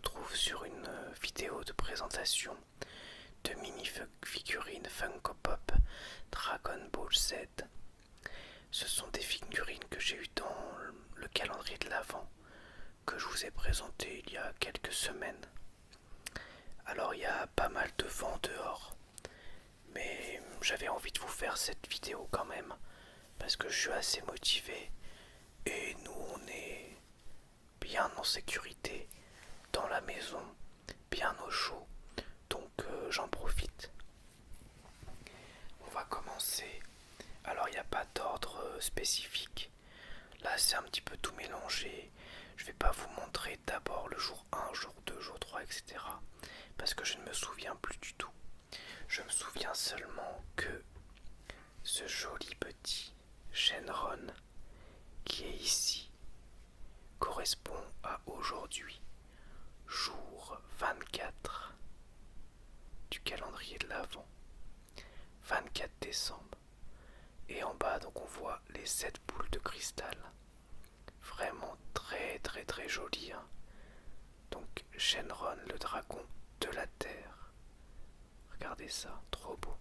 retrouve sur une vidéo de présentation de mini-figurines Funko Pop Dragon Ball Z. Ce sont des figurines que j'ai eues dans le calendrier de l'Avent que je vous ai présenté il y a quelques semaines. Alors il y a pas mal de vent dehors, mais j'avais envie de vous faire cette vidéo quand même parce que je suis assez motivé et nous on est bien en sécurité dans la maison, bien au chaud, donc j'en profite. On va commencer. Alors il n'y a pas d'ordre spécifique. Là c'est un petit peu tout mélangé. Je vais pas vous montrer d'abord le jour 1, jour 2, jour 3, etc. Parce que je ne me souviens plus du tout. Je me souviens seulement que ce joli petit Shenron qui est ici correspond à aujourd'hui, jour 24 du calendrier de l'Avent, 24 décembre. Et en bas, donc on voit les 7 boules de cristal. Vraiment très très très joli. Hein. Donc Shenron, le dragon de la terre. Regardez ça, trop beau.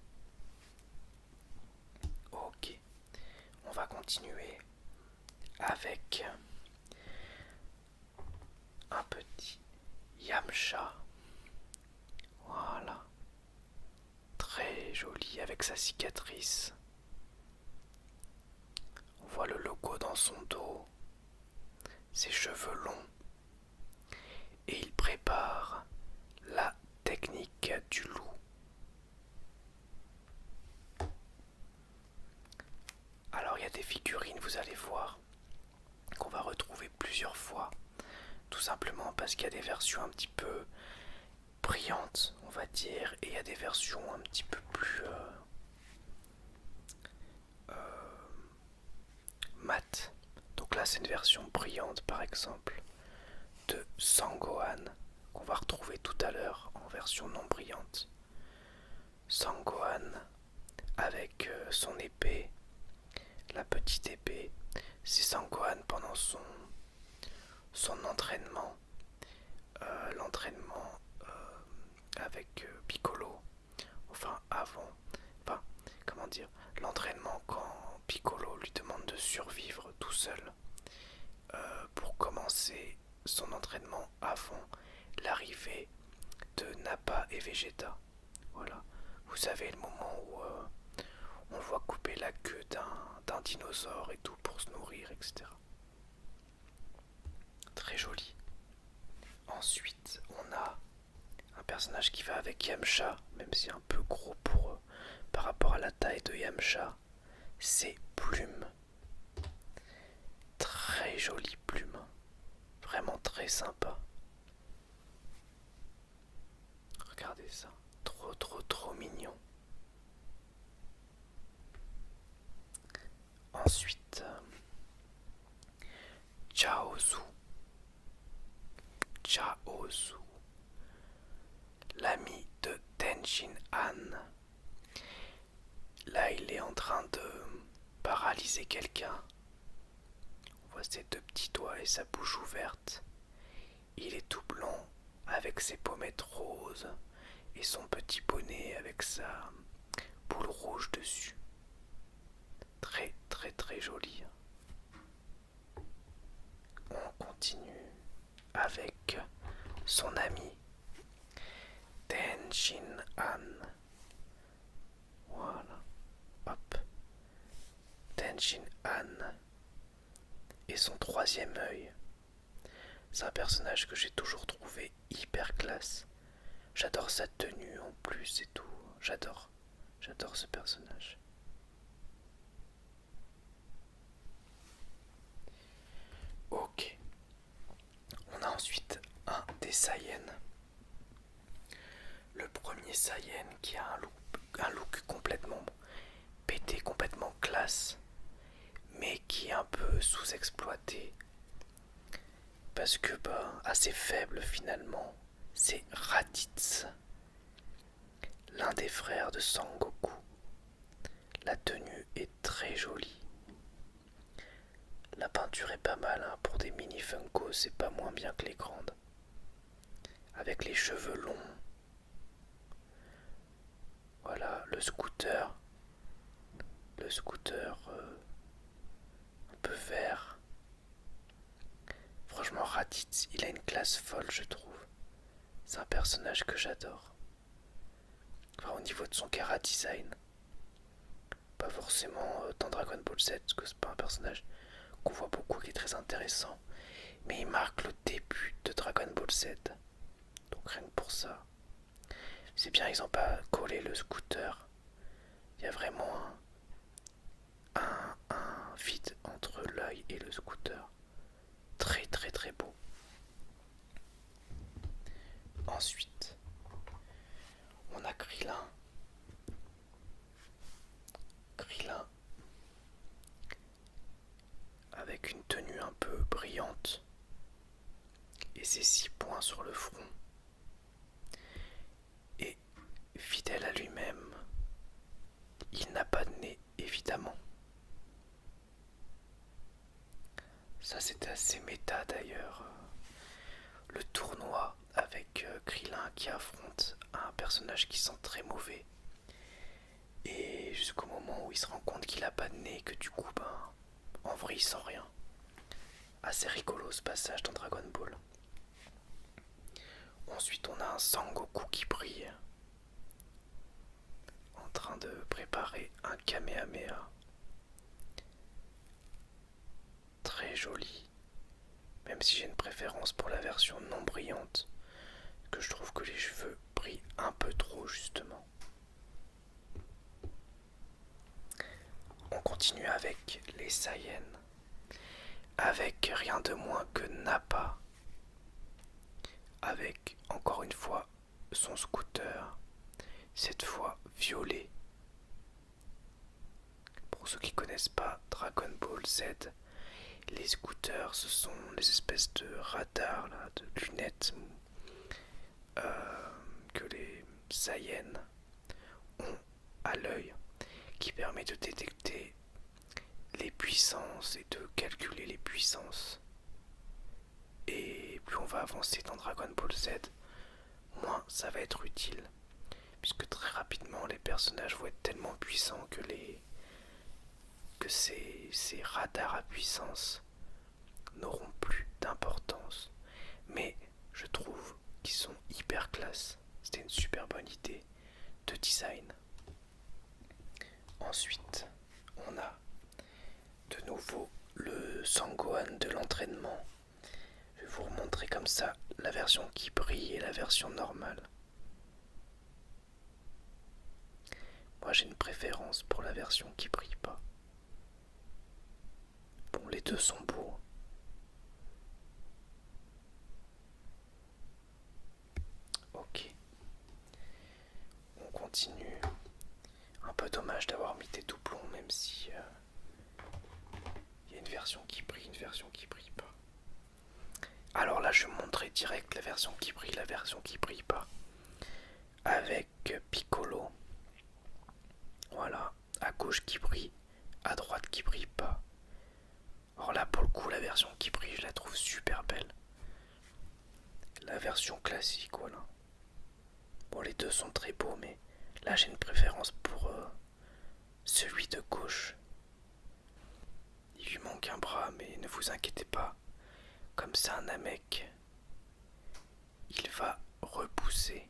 Ok, on va continuer avec un petit Yamcha. Voilà. Très joli avec sa cicatrice. On voit le logo dans son dos, ses cheveux longs. Et il prépare la technique du loup. Alors il y a des figurines, vous allez voir, qu'on va retrouver plusieurs fois. Tout simplement parce qu'il y a des versions un petit peu brillantes, on va dire, et il y a des versions un petit peu plus mat. Donc là c'est une version brillante par exemple de Sangohan qu'on va retrouver tout à l'heure en version non brillante. Sangohan avec son épée, la petite épée, c'est Sangohan pendant son entraînement, l'entraînement avec Piccolo, enfin avant, enfin comment dire, l'entraînement quand Piccolo lui demande de survivre tout seul pour commencer son entraînement avant l'arrivée de Nappa et Vegeta. Voilà, vous savez le moment où on le voit couper la queue d'un dinosaure et tout pour se nourrir, etc. Très joli. Ensuite, on a un personnage qui va avec Yamcha, même si un peu gros pour par rapport à la taille de Yamcha, c'est Plume. Très jolie Plume, vraiment très sympa. Regardez ça, trop trop trop mignon. Ensuite, Chaozu. Chaozu, l'ami de Tenshin Han. Là, il est en train de paralyser quelqu'un. On voit ses deux petits doigts et sa bouche ouverte. Il est tout blanc avec ses pommettes roses et son petit bonnet avec sa boule rouge dessus. Très très très joli. On continue avec son ami Tenshin Han. Voilà. Hop. Tenshin Han et son troisième œil. C'est un personnage que j'ai toujours trouvé hyper classe. J'adore sa tenue en plus et tout. J'adore ce personnage. Ok. On a ensuite un des Saiyans. Le premier Saiyan qui a un look complètement pété, complètement classe, mais qui est un peu sous-exploité. Parce que, assez faible finalement, c'est Raditz, l'un des frères de Sangoku. La tenue est très jolie. La peinture est pas mal, hein. Pour des mini Funko, c'est pas moins bien que les grandes. avec les cheveux longs. Voilà, le scooter. Le scooter un peu vert. Franchement, Raditz, il a une classe folle, je trouve. C'est un personnage que j'adore. Enfin, au niveau de son chara design. Pas forcément dans Dragon Ball Z, parce que c'est pas un personnage qu'on voit beaucoup, qui est très intéressant. Mais il marque le début de Dragon Ball Z. Donc rien que pour ça. C'est bien, ils ont pas collé le scooter. Il y a vraiment un vide entre l'œil et le scooter. Très très très beau. Ensuite, on a Krillin. Krillin avec une tenue un peu brillante et ses 6 points sur le front. Et fidèle à lui-même, il n'a pas de nez, évidemment. Ça, c'était assez méta d'ailleurs. Le tournoi avec Krillin qui affronte un personnage qui sent très mauvais. Et jusqu'au moment où il se rend compte qu'il a pas de nez, que du coup, en vrai, il sent rien. Assez rigolo ce passage dans Dragon Ball. Ensuite, on a un Sangoku qui brille, en train de préparer un Kamehameha. Très joli, même si j'ai une préférence pour la version non brillante, que je trouve que les cheveux brillent un peu trop justement. On continue avec les Saiyans, avec rien de moins que Nappa, avec encore une fois son scooter, cette fois violet. Pour ceux qui connaissent pas Dragon Ball Z, les scooters, ce sont des espèces de radars, là, de lunettes que les Saiyans ont à l'œil, qui permet de détecter les puissances et de calculer les puissances. Et plus on va avancer dans Dragon Ball Z, moins ça va être utile, puisque très rapidement les personnages vont être tellement puissants que ces radars à puissance n'auront plus d'importance. Mais je trouve qu'ils sont hyper classe. C'était une super bonne idée de design. Ensuite, on a de nouveau le Sangohan de l'entraînement. Je vais vous remontrer comme ça la version qui brille et la version normale. Moi j'ai une préférence pour la version qui brille pas. Bon, les deux sont beaux. Ok. On continue. Un peu dommage d'avoir mis des doublons, même si y a une version qui brille, une version qui brille pas. Alors là, je montrerai direct la version qui brille, la version qui brille pas. Avec Piccolo. Voilà, à gauche qui brille, à droite qui brille pas. Alors là, pour le coup, la version qui brille, je la trouve super belle. La version classique, voilà. Bon, les deux sont très beaux, mais là, j'ai une préférence pour celui de gauche. Il lui manque un bras, mais ne vous inquiétez pas. Comme c'est un Namek, il va repousser.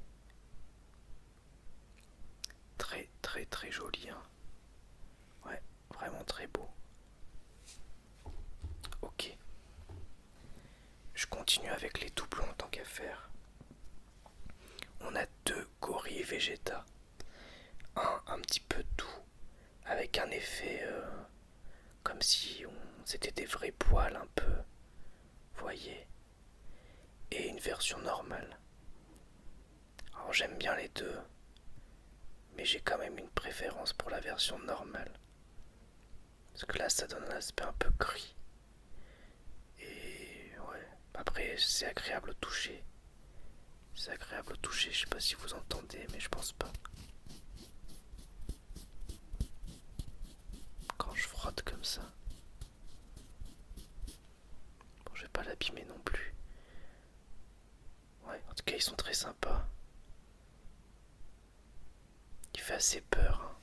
Très très très joli, hein. Ouais, vraiment très beau. Ok. Je continue avec les doublons tant qu'à faire. On a deux Gory et Vegeta. Un petit peu doux, avec un effet comme si c'était des vrais poils un peu, voyez. Et une version normale. Alors j'aime bien les deux, mais j'ai quand même une préférence pour la version normale. Parce que là ça donne un aspect un peu gris. Et ouais, après c'est agréable au toucher. C'est agréable au toucher, je sais pas si vous entendez, mais je pense pas. Quand je frotte comme ça. Bon, je vais pas l'abîmer non plus. Ouais, en tout cas, ils sont très sympas. Il fait assez peur, hein.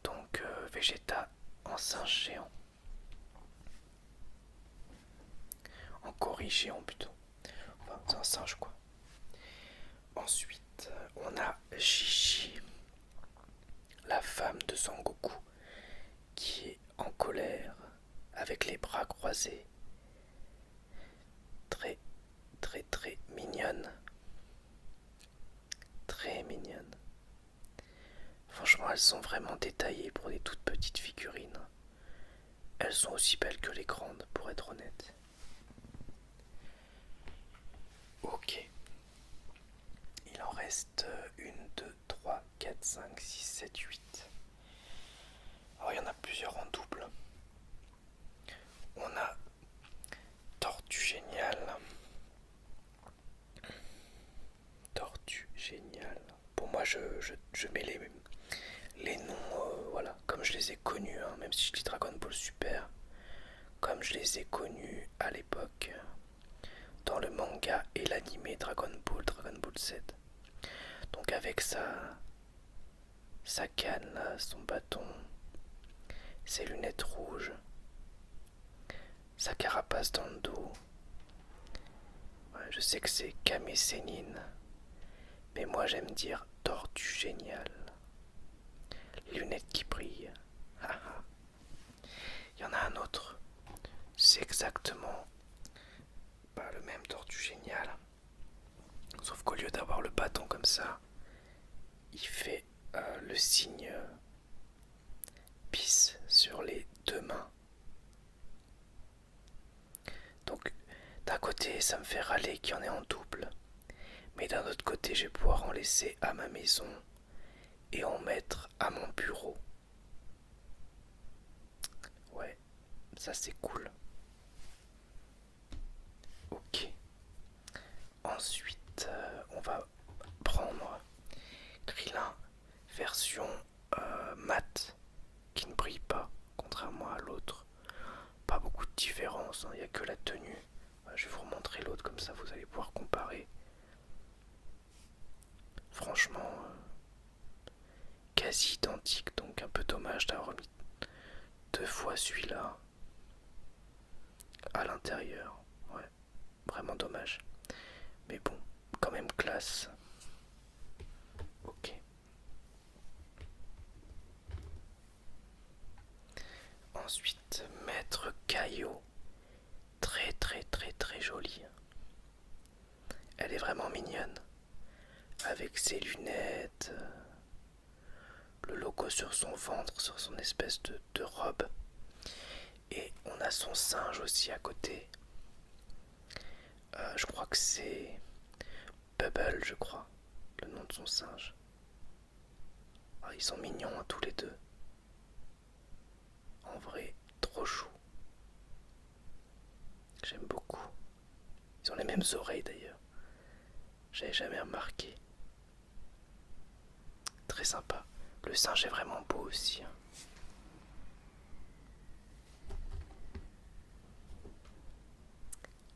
Donc, Vegeta en singe géant. En gorille géant plutôt. Enfin, c'est un singe quoi. Ensuite, on a Gigi, la femme de Sangoku, qui est en colère, avec les bras croisés. Très, très, très mignonne. Très mignonne. Franchement, elles sont vraiment détaillées pour des toutes petites figurines. Elles sont aussi belles que les grandes, pour être honnête. Ok. Il en reste une, 2, 3, 4, 5, 6, 7, 8. Alors, il y en a plusieurs en double. On a Tortue Géniale. Tortue Géniale. Pour moi, je mets les noms, voilà, comme je les ai connus, hein, même si je dis Dragon Ball Super, comme je les ai connus à l'époque dans le manga et l'anime Dragon Ball Z. Donc avec sa canne, là, son bâton, ses lunettes rouges, sa carapace dans le dos. Ouais, je sais que c'est Kame Sennin, mais moi j'aime dire Tortue Géniale. Lunettes qui brillent. Il y en a un autre. C'est exactement pas le même Tortue Géniale. Sauf qu'au lieu d'avoir le bâton comme ça, il fait le signe peace sur les deux mains. Donc d'un côté ça me fait râler qu'il y en ait en double, mais d'un autre côté je vais pouvoir en laisser à ma maison et en mettre à mon bureau. Ouais, ça c'est cool. Ok. Ensuite, on va prendre Krillin version mat qui ne brille pas, contrairement à l'autre. Pas beaucoup de différence, il n'y a que la tenue. Je vais vous remontrer l'autre, comme ça vous allez pouvoir comparer. Franchement, quasi identique, donc un peu dommage d'avoir mis deux fois celui-là à l'intérieur. Ouais, vraiment dommage. Mais bon, quand même classe. Ok. Ensuite, Maître Caillot. Très très très très jolie. Elle est vraiment mignonne. Avec ses lunettes, le logo sur son ventre, sur son espèce de robe. Et on a son singe aussi à côté. Je crois que c'est Bubble, je crois, le nom de son singe. Ah, ils sont mignons hein, tous les deux. En vrai, trop chou. J'aime beaucoup. Ils ont les mêmes oreilles d'ailleurs. J'avais jamais remarqué. Très sympa. Le singe est vraiment beau aussi, hein.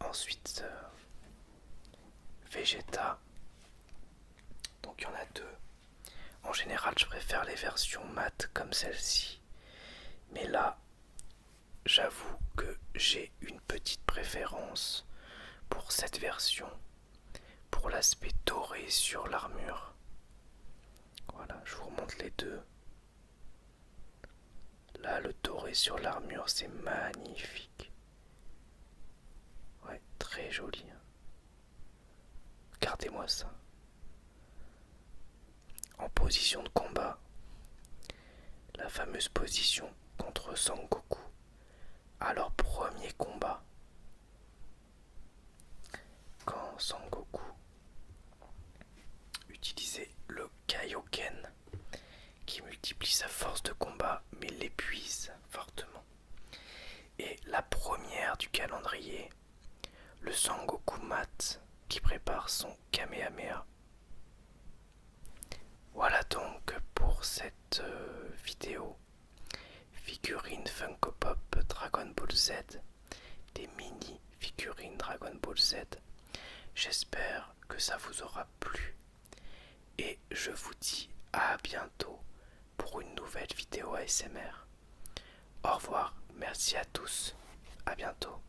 Ensuite, Vegeta. Donc il y en a deux. En général, je préfère les versions mat comme celle-ci. Mais là, j'avoue que j'ai une petite préférence pour cette version, pour l'aspect doré sur l'armure. Voilà, je vous remonte les deux. Là, le doré sur l'armure, c'est magnifique. Ouais, très joli. Regardez-moi ça. En position de combat, la fameuse position contre Sangoku à leur premier combat. Quand Sangoku utilisait le Kaioken qui multiplie sa force de combat mais l'épuise fortement. Et la première du calendrier, le Sangoku Mat qui prépare son Kamehameha. Voilà donc pour cette vidéo figurines Funko Pop Dragon Ball Z, des mini figurines Dragon Ball Z. J'espère que ça vous aura plu et je vous dis à bientôt pour une nouvelle vidéo ASMR. Au revoir, merci à tous, à bientôt.